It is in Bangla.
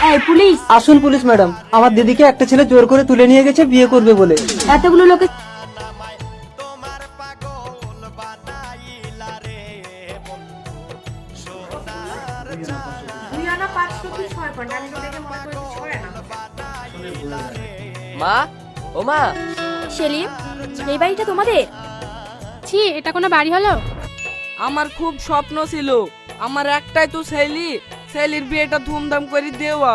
এই পুলিশ! আসুন পুলিশ ম্যাডাম, আমার দিদিকে একটা ছেলে জোর করে তুলে নিয়ে গেছে বিয়ে করবে বলে। এতগুলো লোকে মা, ও মা, সেলিম, এই বাড়িটা তোমাদের? ছি, এটা কোনো বাড়ি হলো? আমার খুব স্বপ্ন ছিল, আমার একটাই তো ছেলে, ছেলের বিয়েটা ধুমধাম করে দেওয়া।